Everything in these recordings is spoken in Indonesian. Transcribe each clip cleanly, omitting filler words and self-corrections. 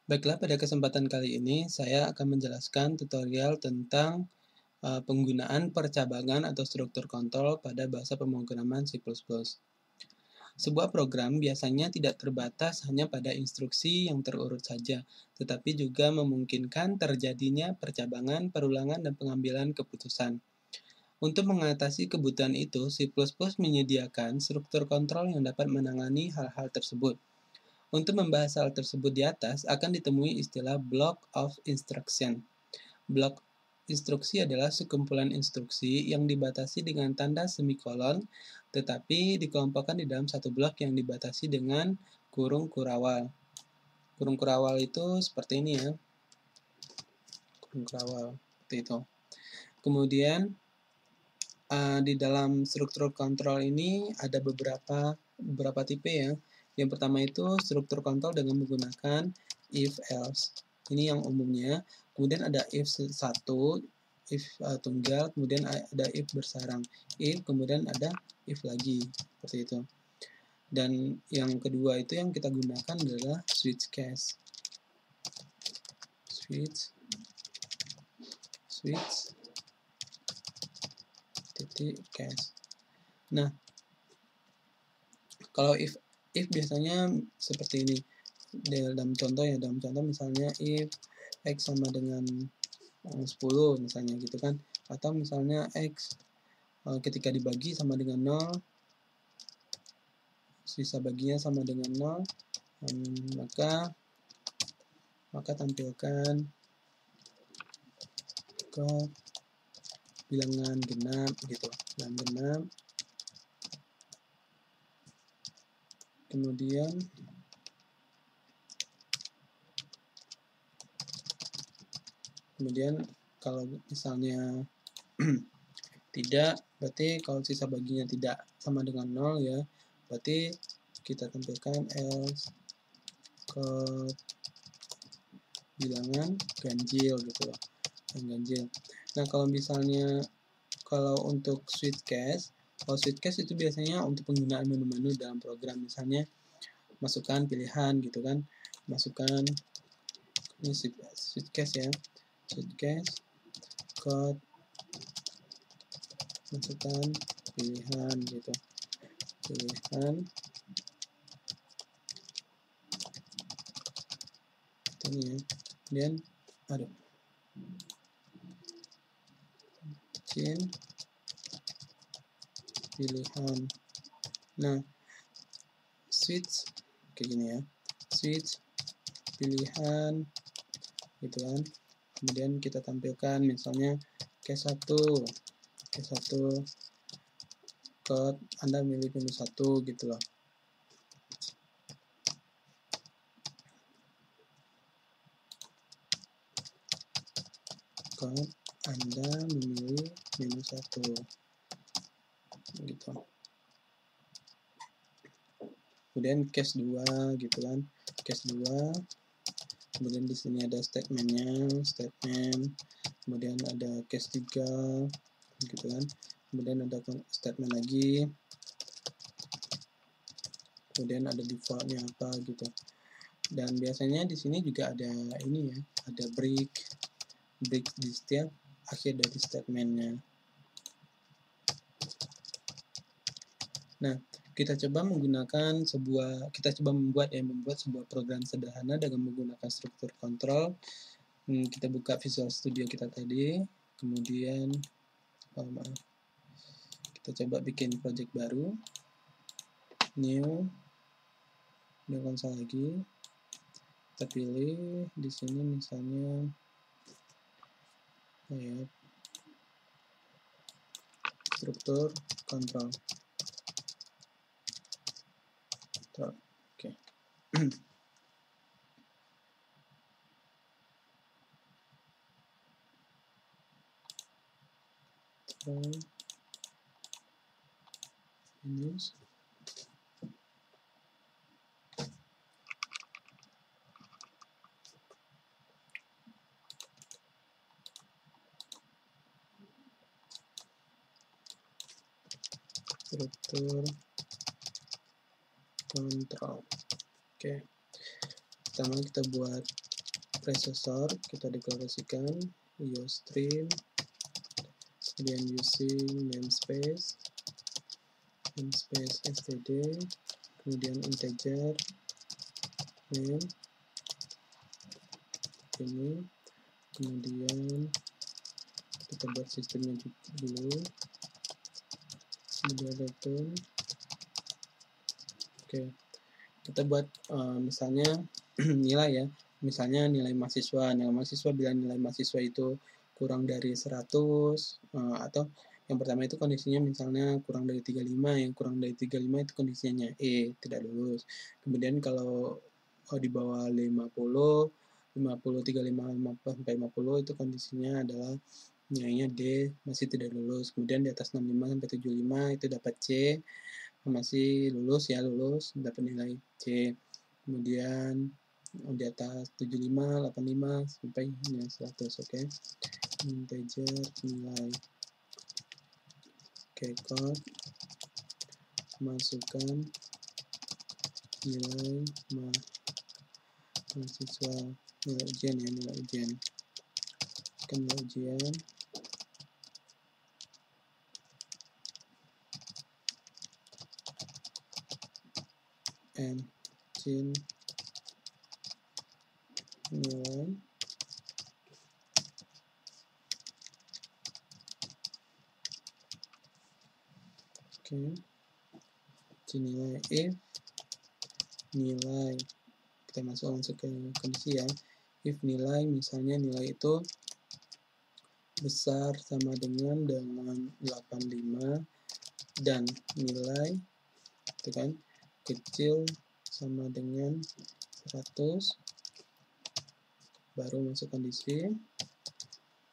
Baiklah, pada kesempatan kali ini saya akan menjelaskan tutorial tentang penggunaan percabangan atau struktur kontrol pada bahasa pemrograman C++. Sebuah program biasanya tidak terbatas hanya pada instruksi yang terurut saja, tetapi juga memungkinkan terjadinya percabangan, perulangan, dan pengambilan keputusan. Untuk mengatasi kebutuhan itu, C++ menyediakan struktur kontrol yang dapat menangani hal-hal tersebut. Untuk membahas hal tersebut di atas, akan ditemui istilah block of instruction. Blok instruksi adalah sekumpulan instruksi yang dibatasi dengan tanda semikolon, tetapi dikelompokkan di dalam satu blok yang dibatasi dengan kurung kurawal. Kurung kurawal itu seperti ini ya. Kurung kurawal, seperti itu. Kemudian, di dalam struktur kontrol ini ada beberapa tipe ya. Yang pertama itu struktur kontrol dengan menggunakan if else. Ini yang umumnya. Kemudian ada if 1, if tunggal, kemudian ada if bersarang. If, kemudian ada if lagi. Seperti itu. Dan yang kedua itu yang kita gunakan adalah switch case. Switch titik case. Nah, kalau if biasanya seperti ini. Dalam contoh misalnya if x sama dengan 10 misalnya gitu kan, atau misalnya x ketika dibagi sama dengan 0, sisa baginya sama dengan 0, maka tampilkan ke bilangan genap gitu, bilangan genap. Kemudian kalau misalnya tidak, berarti kalau sisa baginya tidak sama dengan 0 ya, berarti kita tampilkan else ke bilangan ganjil gitu loh, ganjil. Nah, kalau untuk switch case, itu biasanya untuk penggunaan menu-menu dalam program, misalnya masukkan pilihan gitu kan, masukkan ini switch case ya, switch case code, masukkan pilihan gitu, pilihan ini ya, kemudian pilihan. Nah, switch kayak gini ya, switch pilihan gitu kan. Kemudian kita tampilkan misalnya case 1 code Anda milih menu 1 gitu loh. Code Anda memilih menu 1 gitu. Kemudian case 2 gitu kan, case 2. Kemudian di sini ada statementnya, kemudian ada case 3 gitu kan. Kemudian ada statement lagi. Kemudian ada defaultnya apa gitu. Dan biasanya di sini juga ada ini ya, ada break di setiap akhir dari statementnya. Nah, kita coba membuat sebuah program sederhana dengan menggunakan struktur kontrol. Kita buka Visual Studio kita tadi, kemudian kita coba bikin project baru, new, konsol lagi. Kita pilih di sini misalnya struktur kontrol. Oke. Minus struktur kontrol. Oke. Pertama kita buat resource kita deklarasikan iostream, kemudian using namespace std, kemudian integer name ini, kemudian kita buat sistemnya dulu, kemudian return. Oke, kita buat misalnya nilai ya, misalnya nilai mahasiswa bila nilai mahasiswa itu kurang dari 100 atau yang pertama itu kondisinya misalnya kurang dari 35, yang kurang dari 35 itu kondisinya E, tidak lulus. Kemudian kalau di bawah 50, 35 sampai 50 itu kondisinya adalah nilainya D, masih tidak lulus. Kemudian di atas 65 sampai 75 itu dapat C, masih lulus ya, dapat nilai C. Kemudian di atas 75, 85 sampai nilai 100. Oke. Integer nilai. Oke, code masukkan nilai mahasiswa, nilai ujian ya, nilai ujian. Nilai ujian. Engine nilai. Oke. Nilai if nilai, kita langsung ke kondisi ya. If nilai, misalnya nilai itu besar sama dengan 85 dan nilai itu kan kecil sama dengan 100, baru masuk kondisi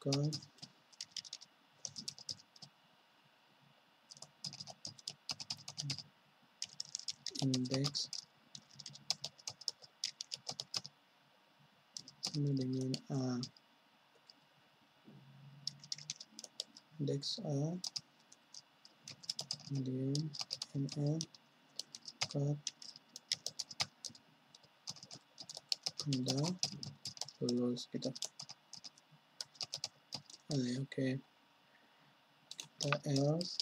code index sama dengan A, index A, kemudian ml code udah lulus kita. Oke. Kita else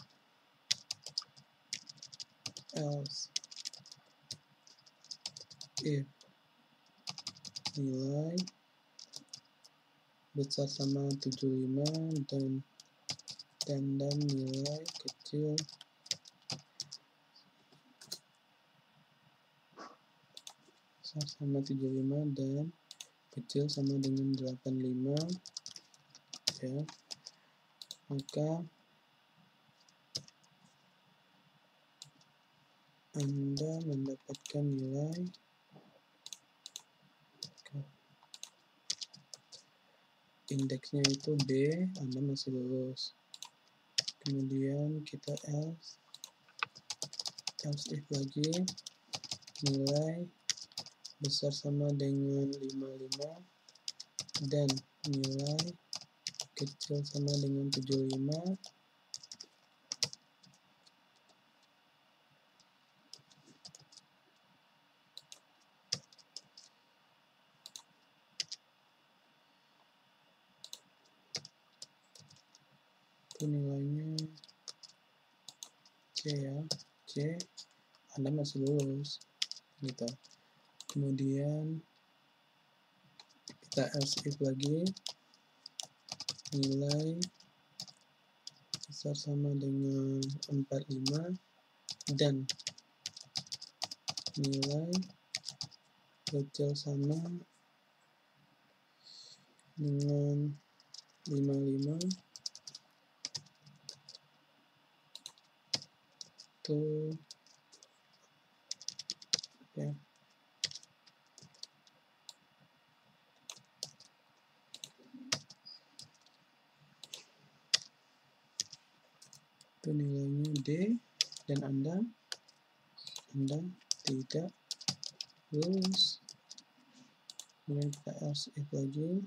if nilai besar sama 75 dan nilai kecil besar sama 75 dan kecil sama dengan 85 ya, maka Anda mendapatkan nilai indeksnya itu B, Anda masih lulus. Kemudian kita else if lagi, nilai besar sama dengan 55 dan nilai kecil sama dengan 75, itu nilainya C ya, C, Anda masih lulus gitu. Kemudian kita else if lagi, nilai besar sama dengan 45 dan nilai kecil sama dengan 55, itu ya. Itu nilainya D dan Anda tidak lulus. Kemudian kita else if lagi,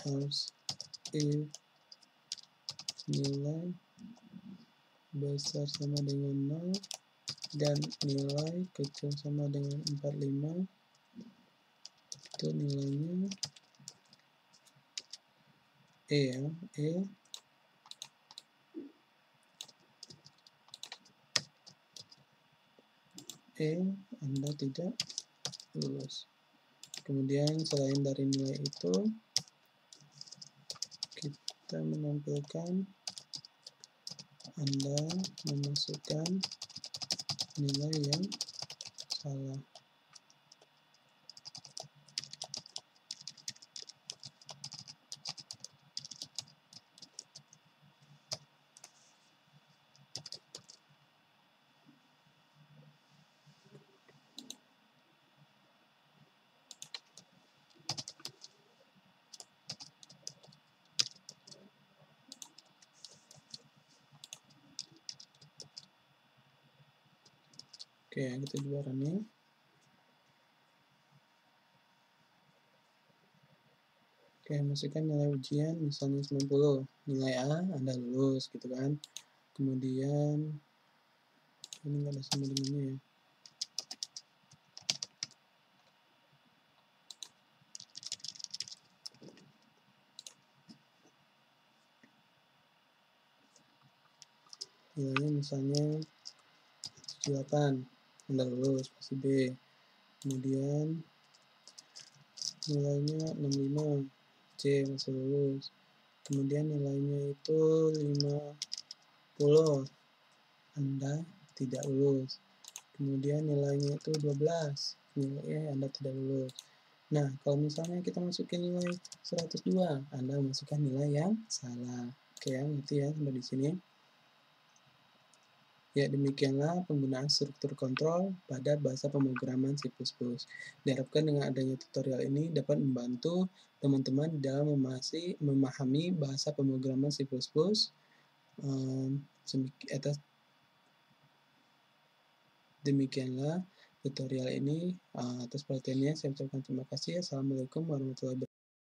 else if nilai besar sama dengan 0 dan nilai kecil sama dengan 45, itu nilainya E ya, Anda tidak lulus. Kemudian selain dari nilai itu, kita menampilkan Anda memasukkan nilai yang salah. Oke, kita coba running. Oke, masukkan nilai ujian misalnya 90. Nilai A, Anda lulus gitu kan. Kemudian ini nggak ada sama dengannya ya. Nilainya misalnya 78, Anda lulus, pasti B. Kemudian nilainya 65, C, masih lulus. Kemudian nilainya itu 50, Anda tidak lulus. Kemudian nilainya itu 12, nilainya Anda tidak lulus. Nah, kalau misalnya kita masukin nilai 102, Anda masukkan nilai yang salah. Oke ya, ngerti ya sampai di sini. Ya, demikianlah penggunaan struktur kontrol pada bahasa pemrograman C++. Diharapkan dengan adanya tutorial ini dapat membantu teman-teman dalam memahami bahasa pemrograman C++. Demikianlah tutorial ini. Atas perhatiannya saya ucapkan terima kasih. Assalamualaikum warahmatullahi wabarakatuh.